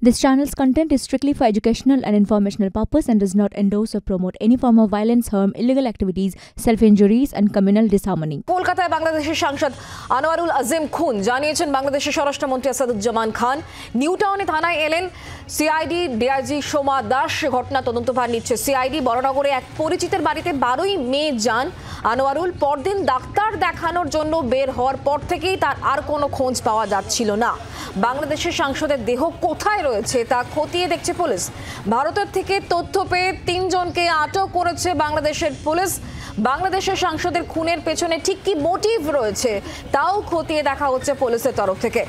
This channel's content is strictly for educational and informational purpose and does not endorse or promote any form of violence, harm, illegal activities, self-injuries and communal disharmony. কলকাতায় বাংলাদেশের সাংসদ আনোয়ারুল আজিম খুন জানিয়েছেন বাংলাদেশের স্বরাষ্ট্রমন্ত্রী আসাদুজ্জামান খান। নিউটাউনে থানায় এলেন সিআইডি ডিআইজি সোমা দাস। ঘটনা তদন্তভার নিচ্ছে সিআইডি। বড়নগরে এক পরিচিতের বাড়িতে 12ই মে যান আনোয়ারুল। পরদিন ডাক্তার দেখানোর জন্য বের হওয়ার পর থেকেই তার আর কোনো খোঁজ পাওয়া যাচ্ছিল না। বাংলাদেশের সাংসদের দেহ কোথায় রয়েছে তা খতিয়ে দেখছে পুলিশ। ভারতের থেকে তথ্য পেয়ে 3 জনকে আটক করেছে বাংলাদেশের পুলিশ। বাংলাদেশের সাংসদের খুনের পেছনে ঠিক কি মোটিভ রয়েছে তাও খতিয়ে দেখা হচ্ছে পুলিশের তরফ থেকে।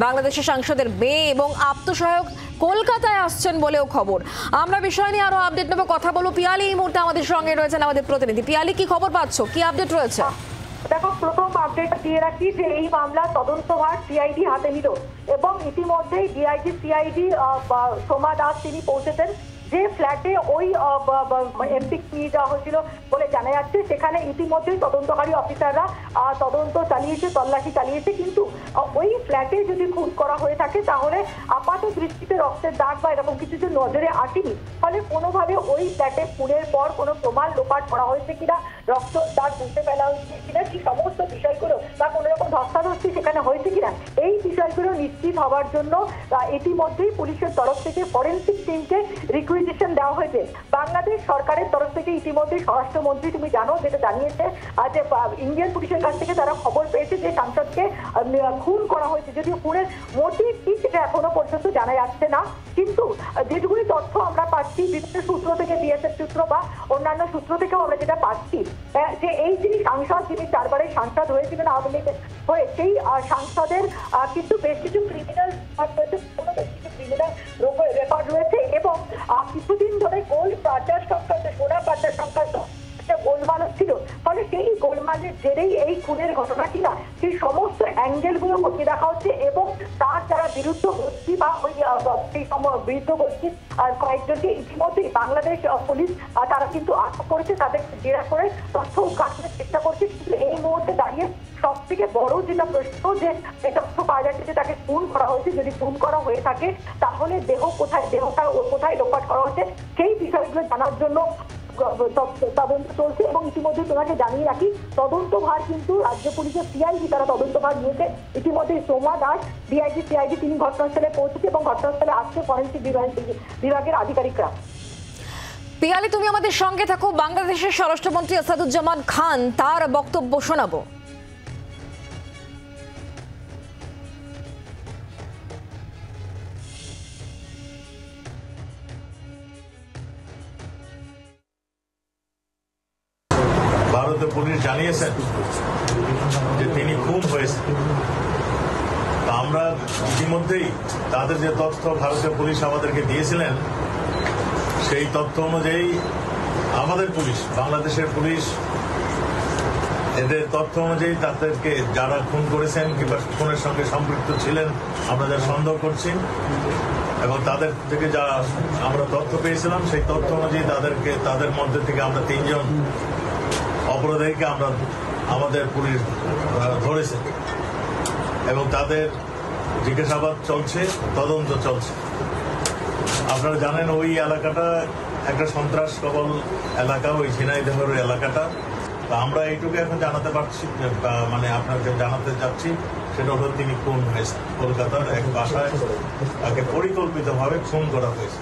বাংলাদেশের সাংসদের মেয়ে এবং আত্মসহায়ক কলকাতায় আসছেন বলেও খবর। আমরা বিষয় নিয়ে আরো আপডেট নেব, কথা বলবো। পিয়ালি এই মুহূর্তে আমাদের সঙ্গে রয়েছেন আমাদের প্রতিনিধি। পিয়ালি, কি খবর পাচ্ছ, কি আপডেট রয়েছে? দেখো, প্রথম আপডেট দিয়ে রাখি যে এই মামলা তদন্তভার সিআইডি হাতে নিল এবং ইতিমধ্যেই ডিআইজি সিআইডি সোমা দাস তিনি পৌঁছেছেন যে ফ্ল্যাটে ওই এমপি নিয়ে যাওয়া হয়েছিল বলে জানা যাচ্ছে। সেখানে ইতিমধ্যেই তদন্তকারী অফিসাররা তদন্ত চালিয়েছে, তল্লাশি চালিয়েছে, কিন্তু ওই ফ্ল্যাটে যদি খুন করা হয়ে থাকে তাহলে আপাত দৃষ্টিতে রক্তের দাগ বা এরকম কিছু যে নজরে আসেনি। ফলে কোনোভাবে ওই ফ্ল্যাটে খুনের পর কোনো প্রমাণ লোপাট করা হয়েছে কিনা, রক্ত দাগ মুছে ফেলা হয়েছে কিনা, কি সমস্ত বিষয়গুলো বা কোনো রকম ধস্তাধস্তি সেখানে হয়েছে কিনা, এই বিষয়গুলো নিশ্চিত হওয়ার জন্য ইতিমধ্যেই পুলিশের তরফ থেকে ফরেন্সিক টিমকে রিকুইজিশন দেওয়া হয়েছে। বাংলাদেশ সরকারের তরফ থেকে ইতিমধ্যেই স্বরাষ্ট্রমন্ত্রী তুমি জানো যেটা জানিয়েছে যে ইন্ডিয়ান পুলিশের কাছ থেকে তারা খবর পেয়েছে যে সাংসদকে খুন করা হয়েছে। যদিও খুনের মোটিভ কি সেটা এখনো পর্যন্ত জানা যাচ্ছে না, কিন্তু যেটুকুনি তথ্য আমরা পাচ্ছি বিভিন্ন সূত্র থেকে, বিএসএফ সূত্র বা অন্যান্য সূত্র থেকেও আমরা যেটা পাচ্ছি যে এই যিনি সাংসদ, যিনি 4 বারের সাংসদ হয়েছিলেন আওয়ামী লীগ হয়ে, সেই সাংসদের কিন্তু বেশ কিছু ক্রিমিনাল রেকর্ড রয়েছে এবং কিছুদিন ধরে গোল্ড পাচার সংক্রান্ত, সোনা পাচার সংক্রান্ত গোলমাল ছিল। ফলে সেই গোলমালের জেরেই এই খুনের ঘটনা কিনা সেই সমস্ত অ্যাঙ্গেলগুলো খতিয়ে দেখা হচ্ছে এবং তার যারা বিরুদ্ধ গোষ্ঠী বা ওই সেই বিরুদ্ধ গোষ্ঠীর কয়েকজনকে ইতিমধ্যেই বাংলাদেশ পুলিশ তারা কিন্তু আটক করেছে, তাদের জেরা করে তথ্য উদ্ঘাটনের চেষ্টা করছে। কিন্তু এই মুহূর্তে দাঁড়িয়ে সব থেকে বড় যেটা প্রশ্ন, যে তথ্য পাওয়া যাচ্ছে যে তাকে খুন করা হয়েছে, যদি খুন করা হয়ে থাকে তাহলে দেহটা কোথায় লোপাট করা হচ্ছে সেই বিষয়গুলো জানার জন্য তদন্ত চলছে। এবং ইতিমধ্যে তোমাকে জানিয়ে রাখি তদন্তভার কিন্তু রাজ্য পুলিশের সিআইডি তারা তদন্তভার নিয়েছে। ইতিমধ্যে সোমা দাস ডিআইজি সিআইডি তিনি ঘটনাস্থলে পৌঁছেছে এবং ঘটনাস্থলে আসছে ফরেন্সিক বিভাগের আধিকারিকরা। পিয়ালি, তুমি আমাদের সঙ্গে থাকো। বাংলাদেশের স্বরাষ্ট্রমন্ত্রী আসাদুজ্জামান খান তার বক্তব্য শোনাবো। ভারতের পুলিশ জানিয়েছেন যে তিনি খুন হয়েছেন। আমরা ইতিমধ্যেই তাদের যে তথ্য ভারতীয় পুলিশ আমাদেরকে দিয়েছিলেন সেই তথ্য অনুযায়ী আমাদের পুলিশ, বাংলাদেশের পুলিশ, এদের তথ্য অনুযায়ী তাদেরকে যারা খুন করেছেন কিংবা খুনের সঙ্গে সম্পৃক্ত ছিলেন আমরা যা সন্দেহ করছি এবং তাদের থেকে যা আমরা তথ্য পেয়েছিলাম সেই তথ্য অনুযায়ী তাদের মধ্যে থেকে আমরা 3 জন অপরাধীকে আমরা আমাদের পুলিশ ধরেছে এবং তাদের জিজ্ঞাসাবাদ চলছে, তদন্ত চলছে। আপনারা জানেন ওই এলাকাটা একটা সন্ত্রাস কবল এলাকা, ওই ঝিনাইদহের এলাকাটা। তো আমরা এইটুকু এখন জানাতে পারছি, মানে আপনাকে জানাতে চাচ্ছি, সেটা হলো তিনি খুন হয়েছে। কলকাতার এক বাসায় তাকে পরিকল্পিতভাবে খুন করা হয়েছে।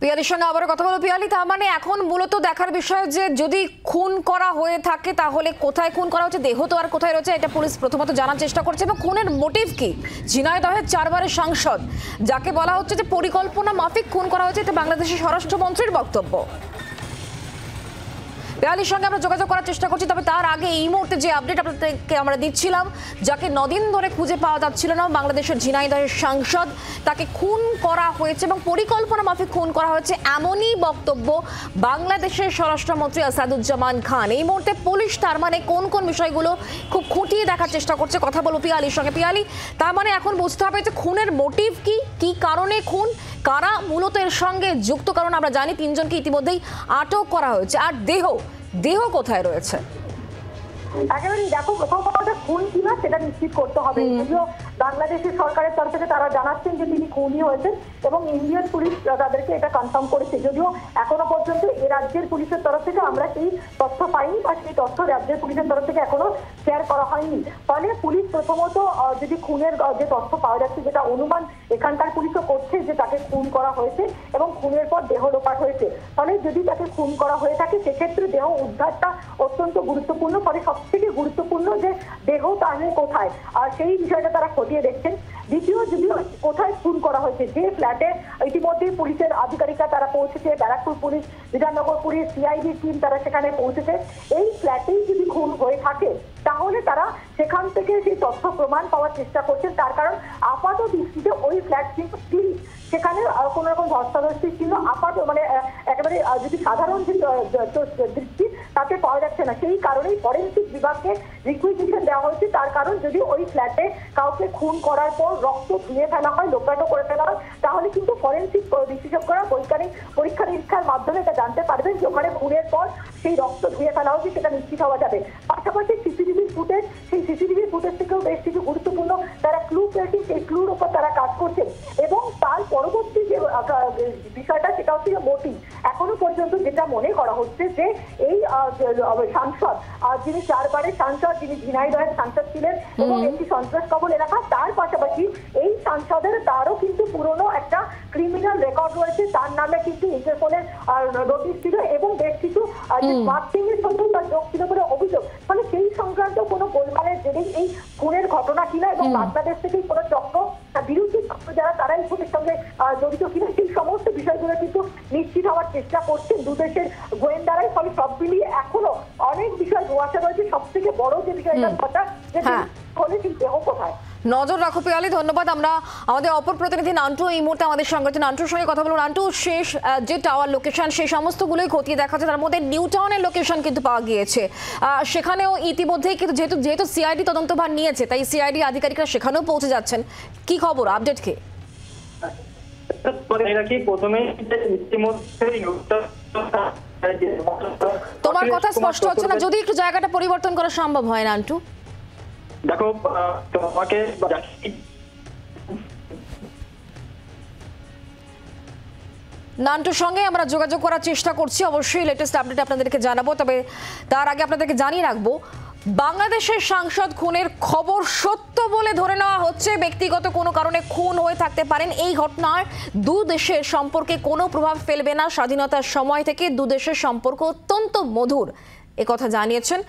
পিয়ালির সঙ্গে আবার কথা বলো। পিয়ালি, তার মানে এখন মূলত দেখার বিষয় যে যদি খুন করা হয়ে থাকে তাহলে কোথায় খুন করা হচ্ছে, দেহ তো আর কোথায় রয়েছে এটা পুলিশ প্রথমত জানার চেষ্টা করছে। এবং খুনের মোটিভ কি? ঝিনাইদহের 4 বারের সাংসদ যাকে বলা হচ্ছে যে পরিকল্পনা মাফিক খুন করা হয়েছে, এটা বাংলাদেশের স্বরাষ্ট্রমন্ত্রীর বক্তব্য। পিয়ালির সঙ্গে আমরা যোগাযোগ করার চেষ্টা করছি, তবে তার আগে এই মুহূর্তে যে আপডেট আপনাদেরকে আমরা দিচ্ছিলাম, যাকে 9 দিন ধরে খুঁজে পাওয়া যাচ্ছিল না, বাংলাদেশের ঝিনাইদহের সাংসদ, তাকে খুন করা হয়েছে এবং পরিকল্পনা মাফিক খুন করা হয়েছে, এমনই বক্তব্য বাংলাদেশের স্বরাষ্ট্রমন্ত্রী আসাদুজ্জামান খান। এই মুহূর্তে পুলিশ তার মানে কোন কোন বিষয়গুলো খুব খুঁটিয়ে দেখার চেষ্টা করছে, কথা বলো পিয়ালির সঙ্গে। পিয়ালি, তার মানে এখন বুঝতে হবে যে খুনের মোটিভ কি, কি কারণে খুন, কারা মূলত এর সঙ্গে যুক্ত। কারণ আমরা জানি 3 জনকে ইতিমধ্যেই আটক করা হয়েছে। আর দেহ কোথায় রয়েছে? একেবারে দেখো, প্রথম কথা খুন কিনা সেটা নিশ্চিত করতে হবে। যদিও বাংলাদেশের সরকারের তরফ থেকে তারা জানাচ্ছেন যে তিনি খুনই হয়েছেন এবং ইন্ডিয়ান পুলিশ তাদেরকে এটা কনফার্ম করেছে। যদিও এখনো পর্যন্ত এ রাজ্যের পুলিশের তরফ থেকে আমরা সেই তথ্য পাইনি বা সেই তথ্য রাজ্যের পুলিশের তরফ থেকে এখনো শেয়ার করা হয়নি। ফলে পুলিশ প্রথমত যদি খুনের যে তথ্য পাওয়া যাচ্ছে, যেটা অনুমান এখানকার পুলিশও করছে যে তাকে খুন করা হয়েছে এবং খুনের পর দেহ লোপাট হয়েছে, ফলে যদি তাকে খুন করা হয়ে থাকে সেক্ষেত্রে দেহ উদ্ধারটা অত্যন্ত গুরুত্বপূর্ণ। ফলে সব থেকে গুরুত্বপূর্ণ যে দেহ তাহলে কোথায়, আর সেই বিষয়টা তারা খতিয়ে দেখছেন। দ্বিতীয়, যদিও কোথায় খুন করা হয়েছে, যে ফ্ল্যাটে ইতিমধ্যেই পুলিশের আধিকারিকরা তারা পৌঁছেছে, Barrackpore police, Bidhannagar police, CID team তারা সেখানে পৌঁছেছে। এই ফ্ল্যাটেই যদি খুন হয়ে থাকে তাহলে তারা সেখান থেকে সেই তথ্য প্রমাণ পাওয়ার চেষ্টা করছেন। তার কারণ আপাত দৃষ্টিতে ওই ফ্ল্যাট কিন্তু সেখানে কোন রকম ধস্তাধস্তি ছিল আপাত মানে একেবারে যদি সাধারণ দৃষ্টি তাতে পাওয়া যাচ্ছে না। সেই কারণেই ফরেনসিক বিভাগকে রিকুইজিশন দেওয়া হয়েছে। তার কারণ যদি ওই ফ্ল্যাটে কাউকে খুন করার পর রক্ত ধুয়ে ফেলা হয়, লোকাটো করে ফেলা হয়, তাহলে কিন্তু ফরেনসিক বিশেষজ্ঞরা বৈজ্ঞানিক পরীক্ষা নিরীক্ষার মাধ্যমে এটা জানতে পারবেন যে ওখানে খুনের পর সেই রক্ত ধুয়ে ফেলা হয়েছে, সেটা নিশ্চিত হওয়া যাবে। পাশাপাশি সিসিটিভির ফুটেজ, সেই সিসিটিভির ফুটেজ থেকেও বেশ কিছু গুরুত্বপূর্ণ তারা ক্লু পেয়েছেন, সেই ক্লুর উপর তারা কাজ করছেন। এবং তার পরবর্তী যে বিষয়টা সেটা হচ্ছে মোটিভ। এখনো পর্যন্ত যেটা মনে করা হচ্ছে যে এই সাংসদ, যিনি 4 বারের সাংসদ, যিনি ঝিনাইদহের সাংসদ ছিলেন এবং একটি সন্ত্রাস কবল এলাকা, তার পাশাপাশি এই সাংসদের তারও কিন্তু পুরনো একটা ক্রিমিনাল রেকর্ড রয়েছে। তার নামে কিন্তু ইন্টারপোলের নোটিশ ছিল এবং বেশ কিছু মার্কিং এর সঙ্গে তার যোগ ছিল বলে অভিযোগ। ফলে সেই সংক্রান্ত কোনো গোলমালের জেরেই এই খুনের ঘটনা কিনা এবং বাংলাদেশ থেকেই কোনো চক্র বিরোধী যারা তারা এই খুনের সঙ্গে জড়িত কিনা সেই সমস্ত বিষয়গুলো কিন্তু নিশ্চিত হওয়ার চেষ্টা করছেন দুদেশের গোয়েন্দারাই। ফলে সব মিলিয়ে এখনো অনেক বিষয় ধোঁয়াশা রয়েছে। সব থেকে বড় যে বিষয়টার কথা যে হলে সেই দেহ কোথায়। নজর রাখো পিয়ালি, ধন্যবাদ। আমরা আমাদের অপর প্রতিনিধি নান্টু এই মুহূর্তে আমাদের সঙ্গে, নান্টুর সঙ্গে কথা বলবো। নান্টু, শেষ যে টাওয়ার লোকেশন সেই সমস্তগুলোই খতিয়ে দেখা যায়, তার মধ্যে নিউ টাউনের লোকেশন কিন্তু পাওয়া গিয়েছে। সেখানেও ইতিমধ্যেই কিন্তু যেহেতু সিআইডি তদন্তভার নিয়েছে, তাই সিআইডি আধিকারিকরা সেখানেও পৌঁছে যাচ্ছেন। কি খবর, আপডেট কি? তোমার কথা স্পষ্ট হচ্ছে না, যদি একটু জায়গাটা পরিবর্তন করা সম্ভব হয় নান্টু। দেখো, তোমাকে নান্টুর সঙ্গে আমরা যোগাযোগ করার চেষ্টা করছি, অবশ্যই লেটেস্ট আপডেট আপনাদেরকে জানাবো। তবে তার আগে আপনাদেরকে জানিয়ে রাখবো, বাংলাদেশের সাংসদ খুনের খবর সত্য বলে ধরে নেওয়া হচ্ছে। ব্যক্তিগত কোনো কারণে খুন হয়ে থাকতে পারেন। এই ঘটনার দু দেশের সম্পর্কে কোনো প্রভাব ফেলবে না। স্বাধীনতার সময় থেকে দু দেশের সম্পর্ক অত্যন্ত মধুর, একথা জানিয়েছেন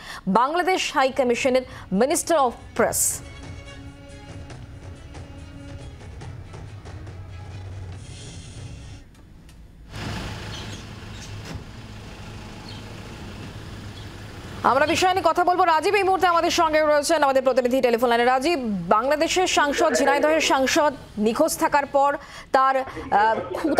বাংলাদেশ হাই কমিশনের মিনিস্টার অফ প্রেস। আমরা বিষয় নিয়ে কথা বলবো। রাজীব এই মুহূর্তে আমাদের সঙ্গে রয়েছেন, আমাদের প্রতিনিধি টেলিফোন লাইনে। রাজীব, বাংলাদেশের সাংসদ, ঝিনাইদহের সাংসদ নিখোঁজ থাকার পর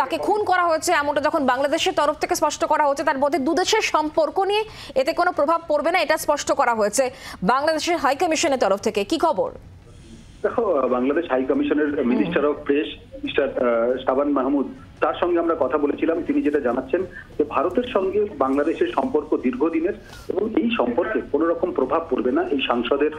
তাকে খুন করা হয়েছে, এমনটা যখন বাংলাদেশের তরফ থেকে স্পষ্ট করা হচ্ছে, তার মধ্যে দুদেশের সম্পর্ক নিয়ে এতে কোনো প্রভাব পড়বে না, এটা স্পষ্ট করা হয়েছে বাংলাদেশের হাই কমিশনের তরফ থেকে। কি খবর? দেখো, বাংলাদেশ হাই কমিশনের মিনিস্টার অফ প্রেস মিস্টার শাবান মাহমুদ, তার সঙ্গে আমরা কথা বলেছিলাম। তিনি যেটা জানাচ্ছেন যে ভারতের সঙ্গে বাংলাদেশের সম্পর্ক দীর্ঘদিনের এবং এই সম্পর্কে কোনো রকম প্রভাব পড়বে না। এই সাংসদের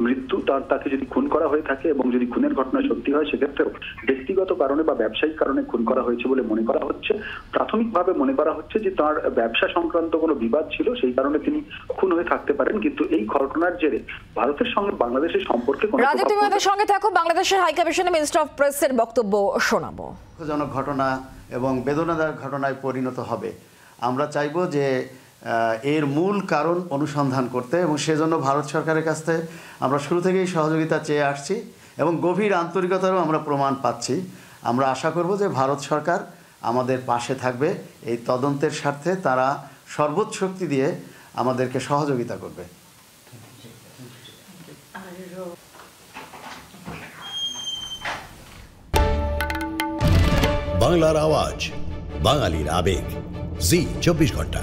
মৃত্যু, তাকে যদি খুন করা হয়ে থাকে এবং যদি খুনের ঘটনা সত্যি হয়, সেক্ষেত্রেও ব্যক্তিগত কারণে বা ব্যবসায়িক কারণে খুন করা হয়েছে বলে মনে করা হচ্ছে। প্রাথমিকভাবে মনে করা হচ্ছে যে তার ব্যবসা সংক্রান্ত কোনো বিবাদ ছিল, সেই কারণে তিনি খুন হয়ে থাকতে পারেন। কিন্তু এই ঘটনার জেরে ভারতের সঙ্গে বাংলাদেশের সম্পর্কে রাজীব, তুমি আমাদের সঙ্গে থাকো। বাংলাদেশের হাই কমিশনের মিনিস্টার অফ প্রেসের বক্তব্য শোনাবো। দুঃখজনক ঘটনা এবং বেদনাদায়ক ঘটনায় পরিণত হবে। আমরা চাইব যে এর মূল কারণ অনুসন্ধান করতে, এবং সেজন্য ভারত সরকারের কাছ থেকে আমরা শুরু থেকেই সহযোগিতা চেয়ে আসছি এবং গভীর আন্তরিকতারও আমরা প্রমাণ পাচ্ছি। আমরা আশা করব যে ভারত সরকার আমাদের পাশে থাকবে। এই তদন্তের স্বার্থে তারা সর্বোচ্চ শক্তি দিয়ে আমাদেরকে সহযোগিতা করবে। বাংলার আওয়াজ, বাঙালির আবেগ, জি 24 ঘন্টা।